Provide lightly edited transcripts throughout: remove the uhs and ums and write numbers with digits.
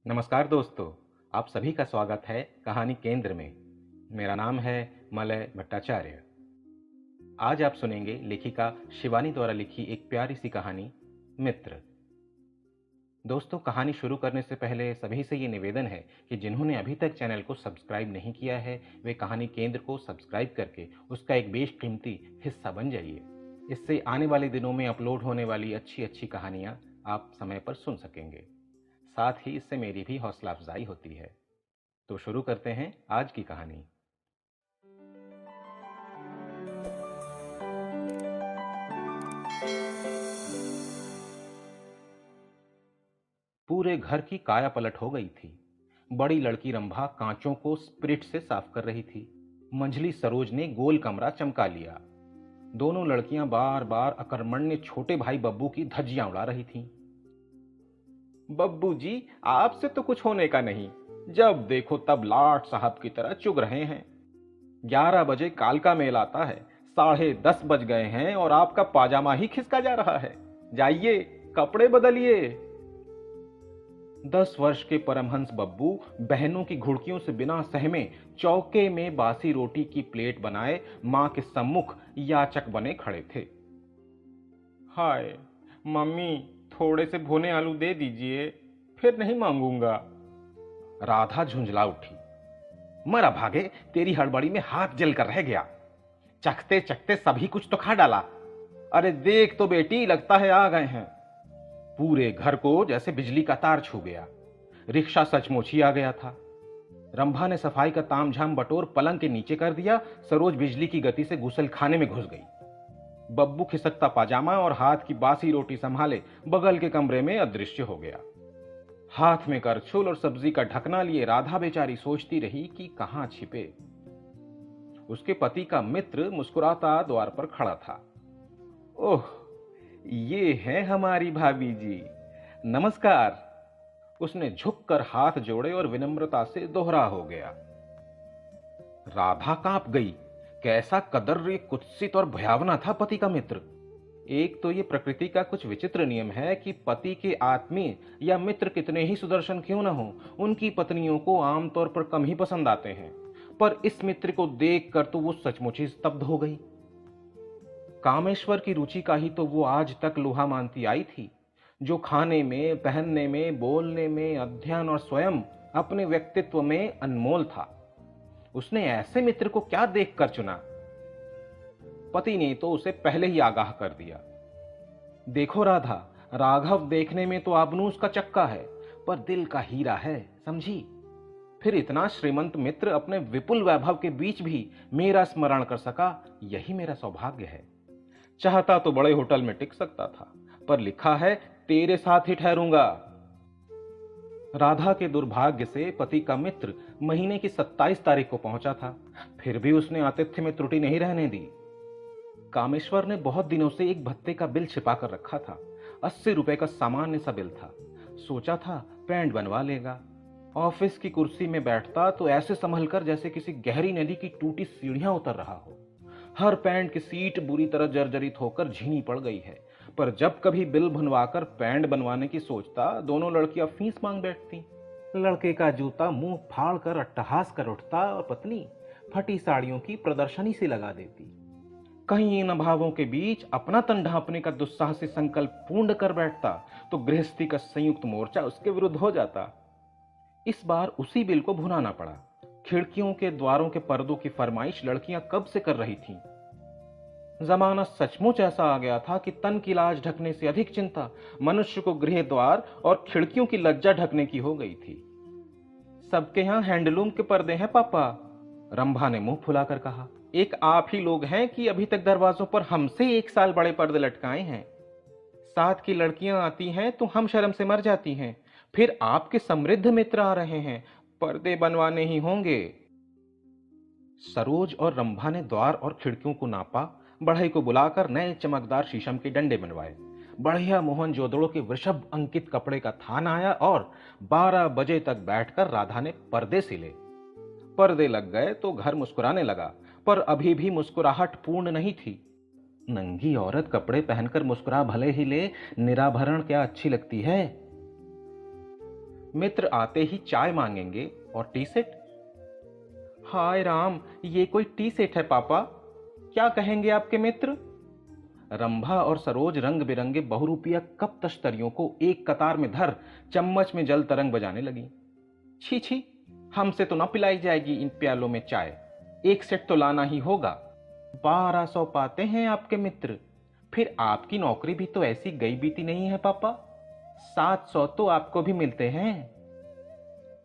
नमस्कार दोस्तों, आप सभी का स्वागत है कहानी केंद्र में। मेरा नाम है मलय भट्टाचार्य। आज आप सुनेंगे लेखिका शिवानी द्वारा लिखी एक प्यारी सी कहानी मित्र। दोस्तों, कहानी शुरू करने से पहले सभी से ये निवेदन है कि जिन्होंने अभी तक चैनल को सब्सक्राइब नहीं किया है वे कहानी केंद्र को सब्सक्राइब करके उसका एक बेशकीमती हिस्सा बन जाइए। इससे आने वाले दिनों में अपलोड होने वाली अच्छी अच्छी कहानियाँ आप समय पर सुन सकेंगे। साथ ही इससे मेरी भी हौसला अफजाई होती है। तो शुरू करते हैं आज की कहानी। पूरे घर की काया पलट हो गई थी। बड़ी लड़की रंभा कांचों को स्पिरिट से साफ कर रही थी। मंझली सरोज ने गोल कमरा चमका लिया। दोनों लड़कियां बार बार अकर्मण्य छोटे भाई बब्बू की धज्जियां उड़ा रही थीं। बब्बू जी, आपसे तो कुछ होने का नहीं। जब देखो तब लाट साहब की तरह चुग रहे हैं। 11 बजे कालका मेल आता है, 10:30 बज गए हैं और आपका पाजामा ही खिसका जा रहा है। जाइए, कपड़े बदलिए। 10 वर्ष के परमहंस बब्बू बहनों की घुड़कियों से बिना सहमे चौके में बासी रोटी की प्लेट बनाए मां के सम्मुख याचक बने खड़े थे। हाय मम्मी, थोड़े से भुने आलू दे दीजिए, फिर नहीं मांगूंगा। राधा झुंझला उठी। मरा भागे, तेरी हड़बड़ी में हाथ जल कर रह गया। चखते चखते सभी कुछ तो खा डाला। अरे देख तो बेटी, लगता है आ गए हैं। पूरे घर को जैसे बिजली का तार छू गया। रिक्शा सचमुच ही आ गया था। रंभा ने सफाई का तामझाम बटोर पलंग के नीचे कर दिया। सरोज बिजली की गति से गुसल खाने में घुस गई। बब्बू खिसकता पाजामा और हाथ की बासी रोटी संभाले बगल के कमरे में अदृश्य हो गया। हाथ में करछुल और सब्जी का ढकना लिए राधा बेचारी सोचती रही कि कहां छिपे। उसके पति का मित्र मुस्कुराता द्वार पर खड़ा था। ओह, ये है हमारी भाभी जी, नमस्कार। उसने झुककर हाथ जोड़े और विनम्रता से दोहरा हो गया। राधा कांप गई। कैसा कदर, कुत्सित और भयावना था पति का मित्र। एक तो ये प्रकृति का कुछ विचित्र नियम है कि पति के आत्मीय या मित्र कितने ही सुदर्शन क्यों न हो, उनकी पत्नियों को आमतौर पर कम ही पसंद आते हैं। पर इस मित्र को देखकर तो वो सचमुच ही स्तब्ध हो गई। कामेश्वर की रुचि का ही तो वो आज तक लोहा मानती आई थी, जो खाने में, पहनने में, बोलने में, अध्ययन और स्वयं अपने व्यक्तित्व में अनमोल था। उसने ऐसे मित्र को क्या देखकर चुना? पति ने तो उसे पहले ही आगाह कर दिया। देखो राधा, राघव देखने में तो आबनूस का चक्का है, पर दिल का हीरा है, समझी? फिर इतना श्रीमंत मित्र अपने विपुल वैभव के बीच भी मेरा स्मरण कर सका, यही मेरा सौभाग्य है। चाहता तो बड़े होटल में टिक सकता था, पर लिखा है तेरे साथ ही ठहरूंगा। राधा के दुर्भाग्य से पति का मित्र महीने की 27 तारीख को पहुंचा था। फिर भी उसने आतिथ्य में त्रुटि नहीं रहने दी। कामेश्वर ने बहुत दिनों से एक भत्ते का बिल छिपा कर रखा था। 80 रुपए का सामान्य सा बिल था। सोचा था पैंट बनवा लेगा। ऑफिस की कुर्सी में बैठता तो ऐसे संभल कर जैसे किसी गहरी नदी की टूटी सीढ़ियां उतर रहा हो। हर पैंट की सीट बुरी तरह जर्जरित होकर झीनी पड़ गई है। पर जब कभी बिल बनवाकर पैंट बनवाने की सोचता, दोनों लड़कियां फीस मांग बैठती। लड़के का जूता मुंह फाड़ कर अट्टहास कर उठता और पत्नी फटी साड़ियों की प्रदर्शनी से लगा देती। कहीं इन अभावों के बीच अपना तन ढांपने का दुस्साहसी संकल्प पूर्ण कर बैठता तो गृहस्थी का संयुक्त मोर्चा उसके विरुद्ध हो जाता। इस बार उसी बिल को भुनाना पड़ा। खिड़कियों के द्वारों के पर्दों की फरमाइश लड़कियां कब से कर रही थीं। जमाना सचमुच ऐसा आ गया था कि तन की लाज ढकने से अधिक चिंता मनुष्य को गृह द्वार और खिड़कियों की लज्जा ढकने की हो गई थी। सबके यहां हैंडलूम के पर्दे हैं पापा, रंभा ने मुंह फुलाकर कहा। एक आप ही लोग हैं कि अभी तक दरवाजों पर हमसे 1 साल बड़े पर्दे लटकाए हैं। साथ की लड़कियां आती हैं तो हम शर्म से मर जाती हैं। फिर आपके समृद्ध मित्र आ रहे हैं, पर्दे बनवाने ही होंगे। सरोज और रंभा ने द्वार और खिड़कियों को नापा, बढ़ई को बुलाकर नए चमकदार शीशम के डंडे बनवाए। बढ़िया मोहनजोदड़ो के वृषभ अंकित कपड़े का थान आया और 12 बजे तक बैठकर राधा ने पर्दे सिले। पर्दे लग गए तो घर मुस्कुराने लगा, पर अभी भी मुस्कुराहट पूर्ण नहीं थी। नंगी औरत कपड़े पहनकर मुस्कुरा भले ही ले, निराभरण क्या अच्छी लगती है। मित्र आते ही चाय मांगेंगे और टी सेट। हाय राम, ये कोई टी सेट है पापा? क्या कहेंगे आपके मित्र? रंभा और सरोज रंग बिरंगे बहुरूपिया कप तश्तरियों को एक कतार में धर चम्मच में जल तरंग बजाने लगी। छी छी, हमसे तो न पिलाई जाएगी इन प्यालों में चाय, एक सेट तो लाना ही होगा। 1200 पाते हैं आपके मित्र, फिर आपकी नौकरी भी तो ऐसी गई बीती नहीं है पापा, 700 तो आपको भी मिलते हैं।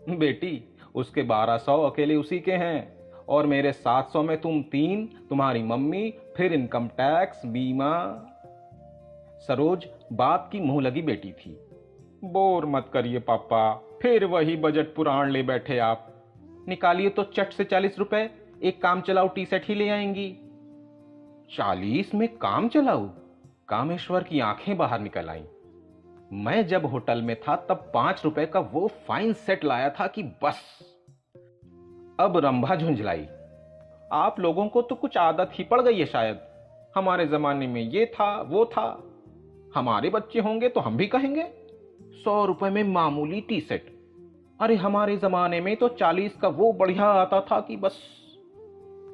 बेटी, उसके 1200 अकेले उसी के हैं, और मेरे 700 में तुम 3, तुम्हारी मम्मी, फिर इनकम टैक्स, बीमा। सरोज बाप की मुंह लगी बेटी थी। बोर मत करिए पापा, फिर वही बजट पुराण ले बैठे आप। निकालिए तो चट से 40 रुपए, एक काम चलाओ टी सेट ही ले आएंगी। 40 में काम चलाऊ? कामेश्वर की आंखें बाहर निकल आईं। मैं जब होटल में था तब 5 रुपए का वो फाइन सेट लाया था कि बस। अब रंभा झुंझलाई। आप लोगों को तो कुछ आदत ही पड़ गई है शायद, हमारे जमाने में ये था वो था, हमारे बच्चे होंगे तो हम भी कहेंगे 100 रुपए में मामूली टी सेट। अरे हमारे जमाने में तो 40 का वो बढ़िया आता था कि बस।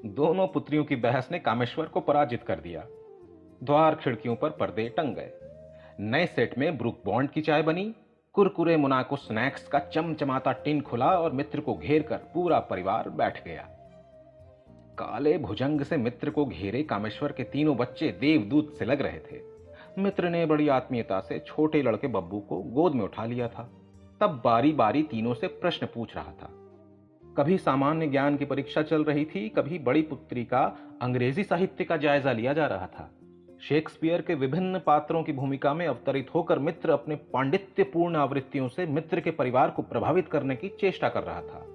दोनों पुत्रियों की बहस ने कामेश्वर को पराजित कर दिया। द्वार खिड़कियों पर पर्दे टंग गए। नए सेट में ब्रुक बॉन्ड की चाय बनी। कुरकुरे मुनाको स्नैक्स का चमचमाता टिन खुला और मित्र को घेर कर पूरा परिवार बैठ गया। काले भुजंग से मित्र को घेरे कामेश्वर के तीनों बच्चे देवदूत से लग रहे थे। मित्र ने बड़ी आत्मीयता से छोटे लड़के बब्बू को गोद में उठा लिया था। तब बारी बारी तीनों से प्रश्न पूछ रहा था। कभी सामान्य ज्ञान की परीक्षा चल रही थी, कभी बड़ी पुत्री का अंग्रेजी साहित्य का जायजा लिया जा रहा था। शेक्सपियर के विभिन्न पात्रों की भूमिका में अवतरित होकर मित्र अपने पांडित्यपूर्ण आवृत्तियों से मित्र के परिवार को प्रभावित करने की चेष्टा कर रहा था।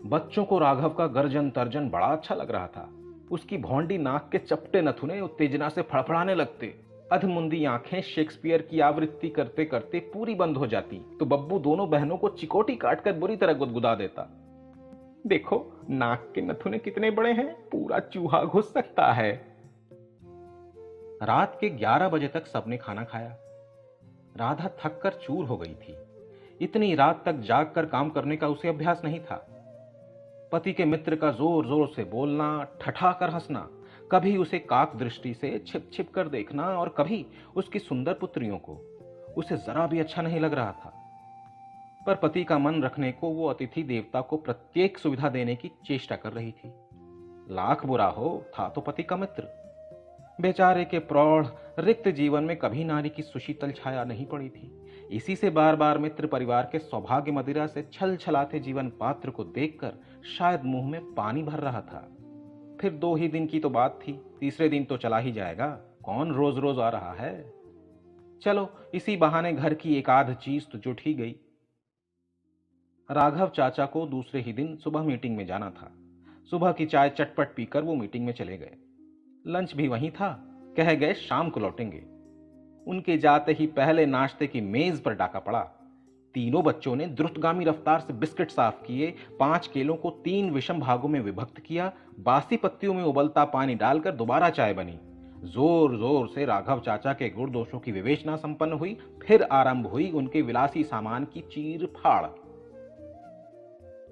बच्चों को राघव का गर्जन तर्जन बड़ा अच्छा लग रहा था। उसकी भौंडी नाक के चपटे नथुने उत्तेजना से फड़फड़ाने लगते। अधमुंदी आंखें शेक्सपियर की आवृत्ति करते करते पूरी बंद हो जाती तो बब्बू दोनों बहनों को चिकोटी काटकर बुरी तरह गुदगुदा देता। देखो नाक के नथुने कितने बड़े हैं, पूरा चूहा घुस सकता है। रात के 11 बजे तक सबने खाना खाया। राधा थक कर चूर हो गई थी। इतनी रात तक जाग कर काम करने का उसे अभ्यास नहीं था। पति के मित्र का जोर जोर से बोलना, ठठाकर हंसना, कभी उसे काक दृष्टि से छिप छिप कर देखना और कभी उसकी सुंदर पुत्रियों को, उसे जरा भी अच्छा नहीं लग रहा था। पर पति का मन रखने को वो अतिथि देवता को प्रत्येक सुविधा देने की चेष्टा कर रही थी। लाख बुरा हो, था तो पति का मित्र। बेचारे के प्रौढ़ रिक्त जीवन में कभी नारी की सुशीतल छाया नहीं पड़ी थी। इसी से बार बार मित्र परिवार के सौभाग्य मदिरा से छल छलाते जीवन पात्र को देखकर शायद मुंह में पानी भर रहा था। फिर 2 ही दिन की तो बात थी, तीसरे दिन तो चला ही जाएगा, कौन रोज रोज आ रहा है। चलो इसी बहाने घर की एक आध चीज तो जुट ही गई। राघव चाचा को दूसरे ही दिन सुबह मीटिंग में जाना था। सुबह की चाय चटपट पीकर वो मीटिंग में चले गए। लंच भी वहीं था, कह गए शाम को लौटेंगे। उनके जाते ही पहले नाश्ते की मेज पर डाका पड़ा। तीनों बच्चों ने द्रुतगामी रफ्तार से बिस्किट साफ किए, 5 केलों को 3 विषम भागों में विभक्त किया, बासी पत्तियों में उबलता पानी डालकर दोबारा चाय बनी। जोर जोर से राघव चाचा के गुण दोषों की विवेचना संपन्न हुई। फिर आरंभ हुई उनके विलासी सामान की चीर फाड़।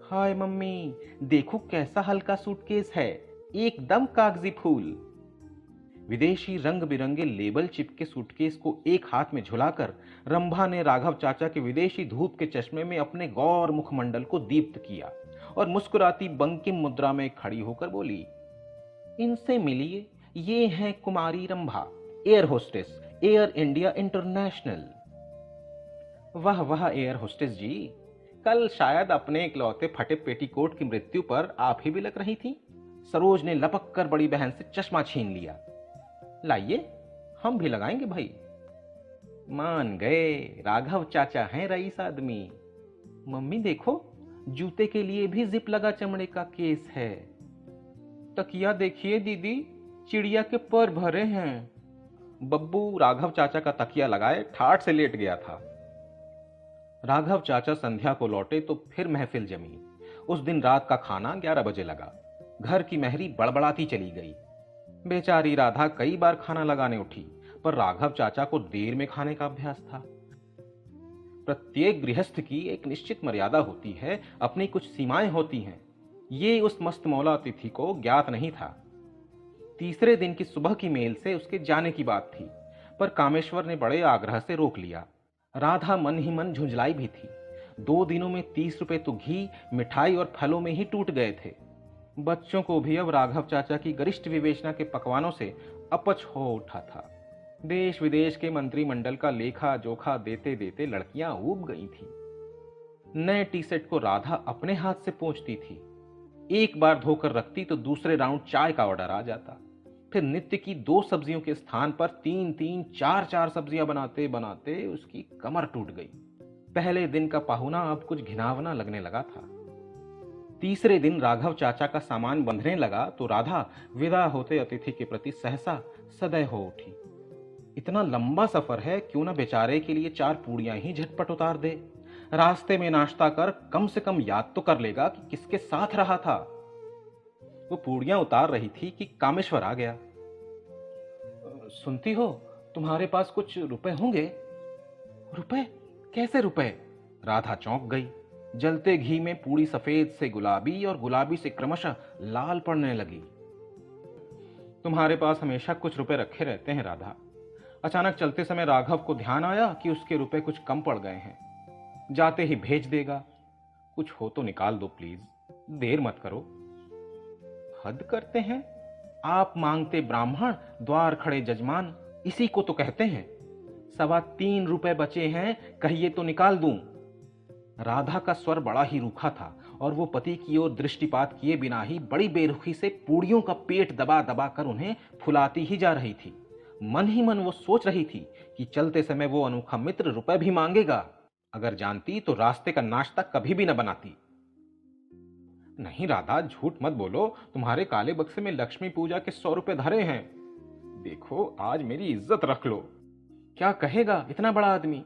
हाय मम्मी, देखो कैसा हल्का सूटकेस है, एकदम कागजी फूल। विदेशी रंग बिरंगे लेबल चिपके सूटकेस को एक हाथ में झुलाकर रंभा ने राघव चाचा के विदेशी धूप के चश्मे में अपने गौर मुखमंडल को दीप्त किया और मुस्कुराती बंकिम मुद्रा में खड़ी होकर बोली, इनसे मिलिए, ये हैं Kumari Rambha, air hostess, air India international. वाह वाह एयर होस्टेस जी, कल शायद अपने इकलौते फटे पेटीकोट की मृत्यु पर आप ही बिलक रही थी। सरोज ने लपक कर बड़ी बहन से चश्मा छीन लिया। लाइए, हम भी लगाएंगे भाई। मान गए, राघव चाचा हैं रईस आदमी। मम्मी देखो, जूते के लिए भी जिप लगा चमड़े का केस है। तकिया देखिए दीदी, चिड़िया के पर भरे हैं। बब्बू राघव चाचा का तकिया लगाए ठाठ से लेट गया था। राघव चाचा संध्या को लौटे तो फिर महफिल जमी। उस दिन रात का खाना 11 बजे लगा। घर की महरी बड़बड़ाती चली गई। बेचारी राधा कई बार खाना लगाने उठी, पर राघव चाचा को देर में खाने का अभ्यास था। प्रत्येक गृहस्थ की एक निश्चित मर्यादा होती है, अपनी कुछ सीमाएं होती हैं। ये उस मस्त मौला अतिथि को ज्ञात नहीं था। तीसरे दिन की सुबह की मेल से उसके जाने की बात थी, पर कामेश्वर ने बड़े आग्रह से रोक लिया। राधा मन ही मन झुंझलाई भी थी। 2 दिनों में 30 रुपए तो घी, मिठाई और फलों में ही टूट गए थे। बच्चों को भी अब राघव चाचा की गरिष्ठ विवेचना के पकवानों से अपच हो उठा था। देश विदेश के मंत्रिमंडल का लेखा जोखा देते देते लड़कियां ऊब गई थीं। नए टी सेट को राधा अपने हाथ से पोंछती थी। एक बार धोकर रखती तो दूसरे राउंड चाय का ऑर्डर आ जाता। फिर नित्य की 2 सब्जियों के स्थान पर 3-3, 4-4 सब्जियां बनाते बनाते उसकी कमर टूट गई। पहले दिन का पाहुना अब कुछ घिनावना लगने लगा था। तीसरे दिन राघव चाचा का सामान बंधने लगा तो राधा विदा होते अतिथि के प्रति सहसा सदै हो उठी। इतना लंबा सफर है, क्यों ना बेचारे के लिए 4 पूड़ियां ही झटपट उतार दे। रास्ते में नाश्ता कर कम से कम याद तो कर लेगा कि किसके साथ रहा था। वो पूड़ियां उतार रही थी कि कामेश्वर आ गया। सुनती हो, तुम्हारे पास कुछ रुपए होंगे? रुपए? कैसे रुपए? राधा चौंक गई। जलते घी में पूड़ी सफेद से गुलाबी और गुलाबी से क्रमशः लाल पड़ने लगी। तुम्हारे पास हमेशा कुछ रुपए रखे रहते हैं राधा। अचानक चलते समय राघव को ध्यान आया कि उसके रुपए कुछ कम पड़ गए हैं। जाते ही भेज देगा। कुछ हो तो निकाल दो प्लीज, देर मत करो। हद करते हैं, आप मांगते ब्राह्मण, द्वार खड़े जजमान, इसी को तो कहते हैं। 3.25 रुपए बचे हैं, कहिए तो निकाल दूं। राधा का स्वर बड़ा ही रूखा था और वो पति की ओर दृष्टिपात किए बिना ही बड़ी बेरुखी से पूड़ियों का पेट दबा दबा कर उन्हें फुलाती ही जा रही थी। मन ही मन वो सोच रही थी कि चलते समय वो अनोखा मित्र रुपए भी मांगेगा। अगर जानती तो रास्ते का नाश्ता कभी भी न बनाती। नहीं राधा, झूठ मत बोलो, तुम्हारे काले बक्से में लक्ष्मी पूजा के 100 रुपए धरे हैं। देखो, आज मेरी इज्जत रख लो। क्या कहेगा इतना बड़ा आदमी?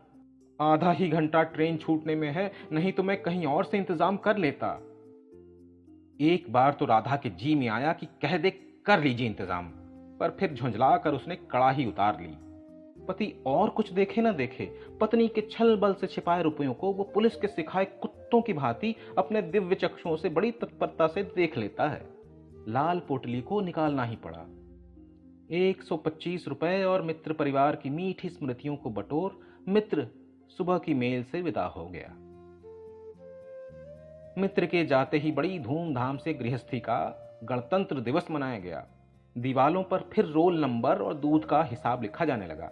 आधा ही घंटा ट्रेन छूटने में है, नहीं तो मैं कहीं और से इंतजाम कर लेता। एक बार तो राधा के जी में आया कि कह दे कर लीजिए इंतजाम, पर फिर झुंझला कर उसने कड़ाही उतार ली। पति और कुछ देखे न देखे, पत्नी के छल बल से छिपाए रुपयों को वो पुलिस के सिखाए कुत्तों की भांति अपने दिव्य चक्षुओं से बड़ी तत्परता से देख लेता है। लाल पोटली को निकालना ही पड़ा। 125 रुपए और मित्र परिवार की मीठी स्मृतियों को बटोर मित्र सुबह की मेल से विदा हो गया। मित्र के जाते ही बड़ी धूमधाम से गृहस्थी का गणतंत्र दिवस मनाया गया। दीवालों पर फिर रोल नंबर और दूध का हिसाब लिखा जाने लगा।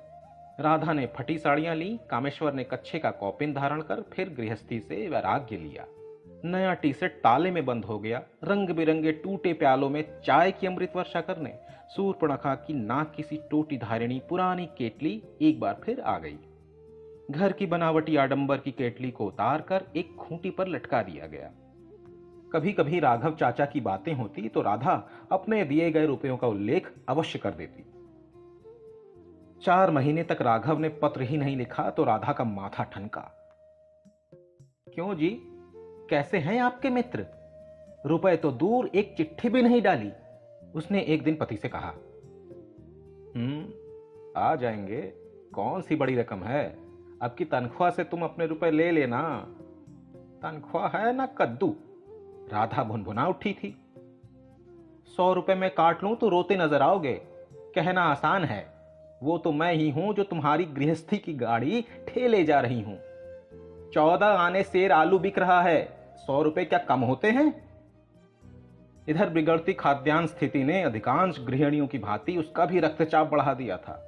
राधा ने फटी साड़ियां ली, कामेश्वर ने कच्छे का कौपिन धारण कर फिर गृहस्थी से वैराग्य लिया। नया टी सेट ताले में बंद हो गया। रंग बिरंगे टूटे प्यालों में चाय की अमृत वर्षा करने सूर्पणखा की नाक की सी टोटी धारिणी पुरानी केटली एक बार फिर आ गई। घर की बनावटी आडंबर की केटली को उतार कर एक खूंटी पर लटका दिया गया। कभी कभी राघव चाचा की बातें होती तो राधा अपने दिए गए रुपयों का उल्लेख अवश्य कर देती। 4 महीने तक राघव ने पत्र ही नहीं लिखा तो राधा का माथा ठनका। क्यों जी, कैसे हैं आपके मित्र? रुपए तो दूर, एक चिट्ठी भी नहीं डाली। उसने एक दिन पति से कहा। आ जाएंगे, कौन सी बड़ी रकम है, अब की तनख्वाह से तुम अपने रुपए ले लेना। तनख्वाह है ना कद्दू, राधा भुनभुना उठी थी। 100 रुपए में काट लूं तो रोते नजर आओगे। कहना आसान है, वो तो मैं ही हूं जो तुम्हारी गृहस्थी की गाड़ी ठेले जा रही हूं। 14 आने सेर आलू बिक रहा है, 100 रुपए क्या कम होते हैं? इधर बिगड़ती खाद्यान्न स्थिति ने अधिकांश गृहिणियों की भांति उसका भी रक्तचाप बढ़ा दिया था।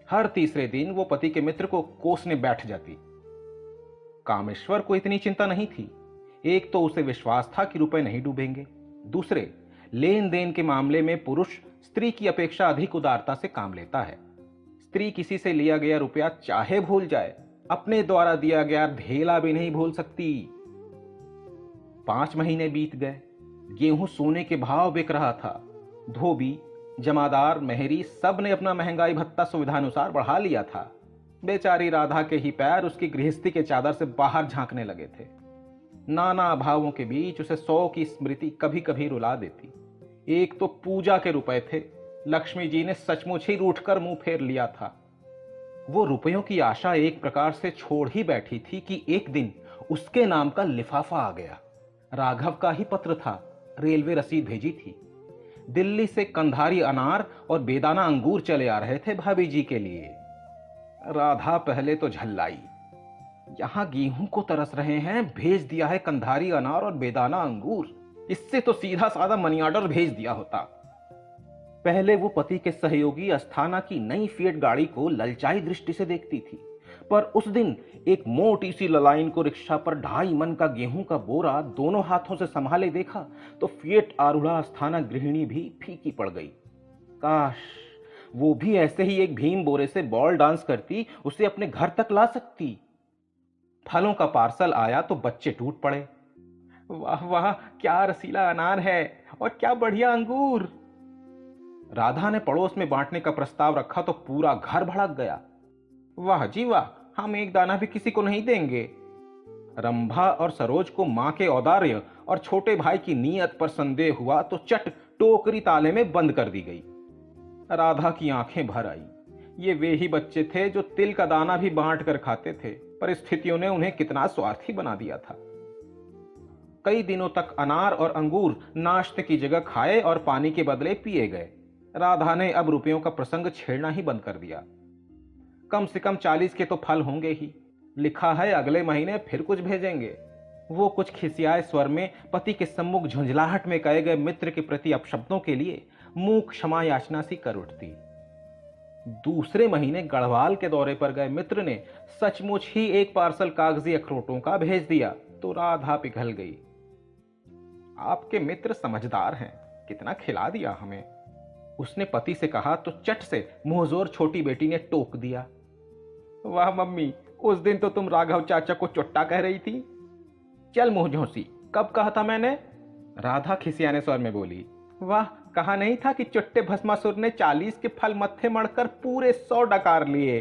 हर तीसरे दिन वो पति के मित्र को कोसने बैठ जाती। कामेश्वर को इतनी चिंता नहीं थी। एक तो उसे विश्वास था कि रुपए नहीं डूबेंगे, दूसरे लेन देन के मामले में पुरुष स्त्री की अपेक्षा अधिक उदारता से काम लेता है। स्त्री किसी से लिया गया रुपया चाहे भूल जाए, अपने द्वारा दिया गया धेला भी नहीं भूल सकती। 5 महीने बीत गए। गेहूं सोने के भाव बिक रहा था। धोबी, जमादार, मेहरी सब ने अपना महंगाई भत्ता सुविधानुसार बढ़ा लिया था। बेचारी राधा के ही पैर उसकी गृहस्थी के चादर से बाहर झांकने लगे थे। नाना भावों के बीच उसे 100 की स्मृति कभी कभी रुला देती। एक तो पूजा के रुपए थे, लक्ष्मी जी ने सचमुच ही रूठ कर मुंह फेर लिया था। वो रुपयों की आशा एक प्रकार से छोड़ ही बैठी थी कि एक दिन उसके नाम का लिफाफा आ गया। राघव का ही पत्र था। रेलवे रसीद भेजी थी। दिल्ली से कंधारी अनार और बेदाना अंगूर चले आ रहे थे भाभी जी के लिए। राधा पहले तो झल्लाई। यहां गेहूं को तरस रहे हैं, भेज दिया है कंधारी अनार और बेदाना अंगूर। इससे तो सीधा साधा मनी ऑर्डर भेज दिया होता। पहले वो पति के सहयोगी अस्थाना की नई फिएट गाड़ी को ललचाई दृष्टि से देखती थी, पर उस दिन एक मोटी सी ललाइन को रिक्शा पर 2.5 मन का गेहूं का बोरा दोनों हाथों से संभाले देखा तो फिएट आरूढ़ा अस्थाना गृहिणी भी फीकी पड़ गई। काश वो भी ऐसे ही एक भीम बोरे से बॉल डांस करती, उसे अपने घर तक ला सकती। फलों का पार्सल आया तो बच्चे टूट पड़े। वाह वाह, क्या रसीला अनार है और क्या बढ़िया अंगूर। राधा ने पड़ोस में बांटने का प्रस्ताव रखा तो पूरा घर भड़क गया। वाह जी वाह, हम एक दाना भी किसी को नहीं देंगे। रंभा और सरोज को मां के औदार्य और छोटे भाई की नीयत पर संदेह हुआ तो चट टोकरी ताले में बंद कर दी गई। राधा की आंखें भर आई। ये वे ही बच्चे थे जो तिल का दाना भी बांट कर खाते थे। परिस्थितियों ने उन्हें कितना स्वार्थी बना दिया था। कई दिनों तक अनार और अंगूर नाश्ते की जगह खाए और पानी के बदले पिए गए। राधा ने अब रुपयों का प्रसंग छेड़ना ही बंद कर दिया। कम से कम 40 के तो फल होंगे ही। लिखा है अगले महीने फिर कुछ भेजेंगे। वो कुछ खिसियाए स्वर में पति के सम्मुख झुंझलाहट में कहे गए मित्र के प्रति अपशब्दों के लिए मुंह क्षमा याचना सी कर उठती। दूसरे महीने गढ़वाल के दौरे पर गए मित्र ने सचमुच ही एक पार्सल कागजी अखरोटों का भेज दिया तो राधा पिघल गई। आपके मित्र समझदार हैं, कितना खिला दिया हमें, उसने पति से कहा तो चट से मुंहजोर छोटी बेटी ने टोक दिया। वाह मम्मी, उस दिन तो तुम राघव चाचा को चुट्टा कह रही थी। चल मुंह झोंसी, कब कहा था मैंने? राधा खिसियाने स्वर में बोली। वाह, कहा नहीं था कि चुट्टे भस्मासुर ने 40 के फल मत्थे मड़कर पूरे 100 डकार लिए।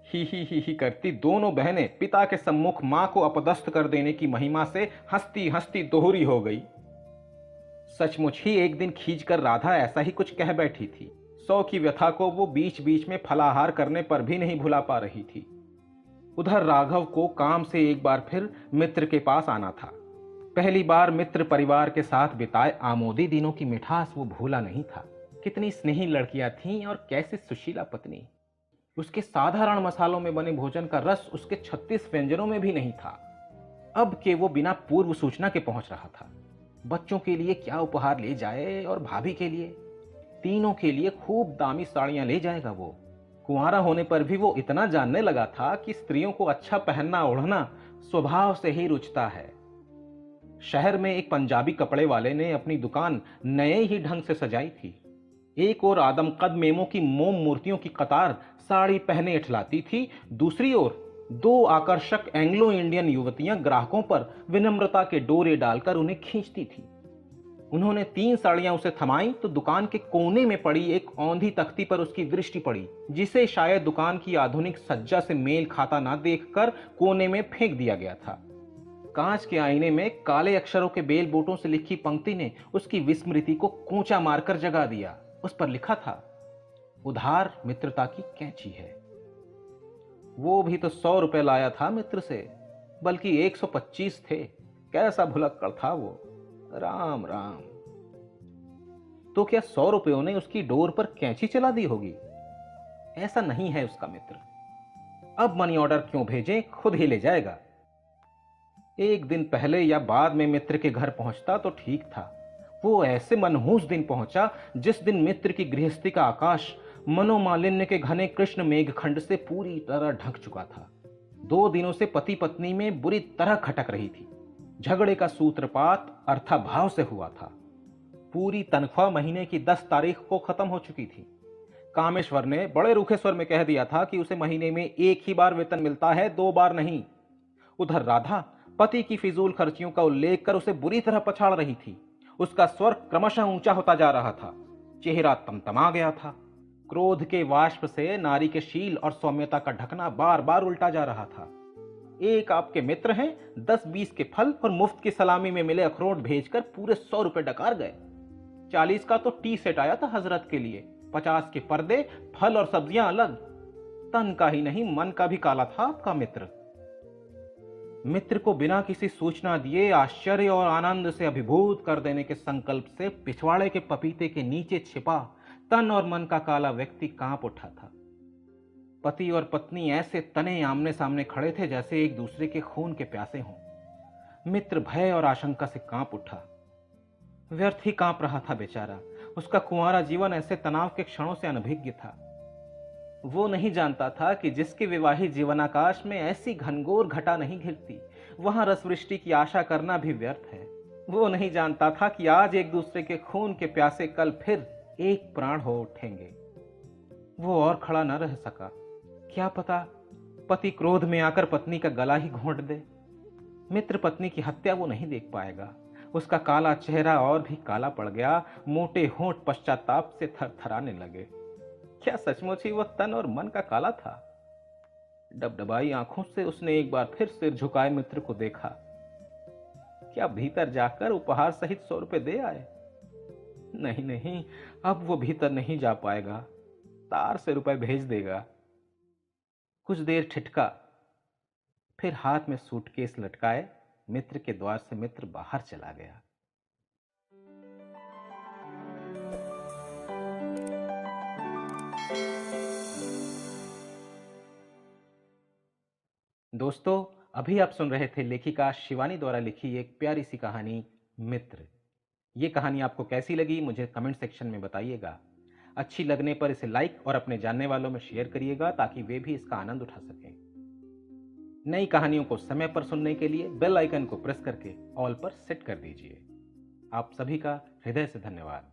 ही करती दोनों बहनें पिता के सम्मुख मां को अपदस्थ कर देने की महिमा से हंसती हंसती दोहरी हो गई। सचमुच ही एक दिन खींचकर राधा ऐसा ही कुछ कह बैठी थी। 100 की व्यथा को वो बीच बीच में फलाहार करने पर भी नहीं भुला पा रही थी। उधर राघव को काम से एक बार फिर मित्र के पास आना था। पहली बार मित्र परिवार के साथ बिताए आमोदी दिनों की मिठास वो भूला नहीं था। कितनी स्नेही लड़कियां थीं और कैसी सुशीला पत्नी। उसके साधारण मसालों में बने भोजन का रस उसके 36 व्यंजनों में भी नहीं था। अब के वो बिना पूर्व सूचना के पहुंच रहा था। बच्चों के लिए क्या उपहार ले जाए और भाभी के लिए, तीनों के लिए खूब दामी साड़ियां ले जाएगा वो। कुंवारा होने पर भी वो इतना जानने लगा था कि स्त्रियों को अच्छा पहनना ओढ़ना स्वभाव से ही रुचता है। शहर में एक पंजाबी कपड़े वाले ने अपनी दुकान नए ही ढंग से सजाई थी। एक ओर आदमकद मेमों की मोम मूर्तियों की कतार साड़ी पहने इठलाती थी, दूसरी ओर 2 आकर्षक एंग्लो इंडियन युवतियां ग्राहकों पर विनम्रता के डोरे डालकर उन्हें खींचती थी। उन्होंने 3 साड़ियां उसे थमाई तो दुकान के कोने में पड़ी एक औंधी तख्ती पर उसकी दृष्टि पड़ी, जिसे शायद दुकान की आधुनिक सज्जा से मेल खाता ना देखकर कोने में फेंक दिया गया था। कांच के आईने में काले अक्षरों के बेल बूटों से लिखी पंक्ति ने उसकी विस्मृति को कूंचा मारकर जगा दिया। उस पर लिखा था, उधार मित्रता की कैंची है। वो भी तो 100 रुपए लाया था मित्र से, बल्कि 125 थे। कैसा भुलक्कड़ था वो। राम राम। तो क्या 100 रुपयों ने उसकी डोर पर कैंची चला दी होगी? ऐसा नहीं है उसका मित्र। अब मनी ऑर्डर क्यों भेजें, खुद ही ले जाएगा। एक दिन पहले या बाद में मित्र के घर पहुंचता तो ठीक था। वो ऐसे मनहूस दिन पहुंचा जिस दिन मित्र की गृहस्थी का आकाश मनोमालिन्य के घने कृष्ण मेघखंड से पूरी तरह ढक चुका था। 2 दिनों से पति पत्नी में बुरी तरह खटक रही थी। झगड़े का सूत्रपात अर्थाभाव से हुआ था। पूरी तनख्वाह महीने की 10 तारीख को खत्म हो चुकी थी। कामेश्वर ने बड़े रूखे स्वर में कह दिया था कि उसे महीने में एक ही बार वेतन मिलता है, 2 बार नहीं। उधर राधा पति की फिजूल खर्चियों का उल्लेख कर उसे बुरी तरह पछाड़ रही थी। उसका स्वर क्रमशः ऊंचा होता जा रहा था। चेहरा तमतमा गया था। क्रोध के वाष्प से नारी के शील और सौम्यता का ढकना बार बार उल्टा जा रहा था। एक आपके मित्र हैं, 10-20 के फल और मुफ्त की सलामी में मिले अखरोट भेजकर पूरे 100 रुपए डकार गए। 40 का तो टी सेट आया था हजरत के लिए, 50 के पर्दे, फल और सब्जियां अलग। तन का ही नहीं मन का भी काला था आपका मित्र। मित्र को बिना किसी सूचना दिए आश्चर्य और आनंद से अभिभूत कर देने के संकल्प से पिछवाड़े के पपीते के नीचे छिपा तन और मन का काला व्यक्ति कांप उठा था। पति और पत्नी ऐसे तने आमने सामने खड़े थे जैसे एक दूसरे के खून के प्यासे हों। मित्र भय और आशंका से कांप उठा। व्यर्थ ही कांप रहा था बेचारा। उसका कुंवारा जीवन ऐसे तनाव के क्षणों से अनभिज्ञ था। वो नहीं जानता था कि जिसके विवाहित जीवनाकाश में ऐसी घनघोर घटा नहीं घिरती, वहां रसवृष्टि की आशा करना भी व्यर्थ है। वो नहीं जानता था कि आज एक दूसरे के खून के प्यासे कल फिर एक प्राण हो उठेंगे। वो और खड़ा न रह सका। क्या पता पति क्रोध में आकर पत्नी का गला ही घोंट दे। मित्र पत्नी की हत्या वो नहीं देख पाएगा। उसका काला चेहरा और भी काला पड़ गया। मोटे होंठ पश्चाताप से थरथराने लगे। क्या सचमुच ही वह तन और मन का काला था? डबडबाई आंखों से उसने एक बार फिर सिर झुकाए मित्र को देखा। क्या भीतर जाकर उपहार सहित 100 रुपए दे आए? नहीं नहीं, अब वो भीतर नहीं जा पाएगा। तार से रुपए भेज देगा। कुछ देर ठिठका, फिर हाथ में सूटकेस लटकाए मित्र के द्वार से मित्र बाहर चला गया। दोस्तों, अभी आप सुन रहे थे लेखिका शिवानी द्वारा लिखी एक प्यारी सी कहानी मित्र। ये कहानी आपको कैसी लगी मुझे कमेंट सेक्शन में बताइएगा। अच्छी लगने पर इसे लाइक और अपने जानने वालों में शेयर करिएगा ताकि वे भी इसका आनंद उठा सकें। नई कहानियों को समय पर सुनने के लिए बेल आइकन को प्रेस करके ऑल पर सेट कर दीजिए। आप सभी का हृदय से धन्यवाद।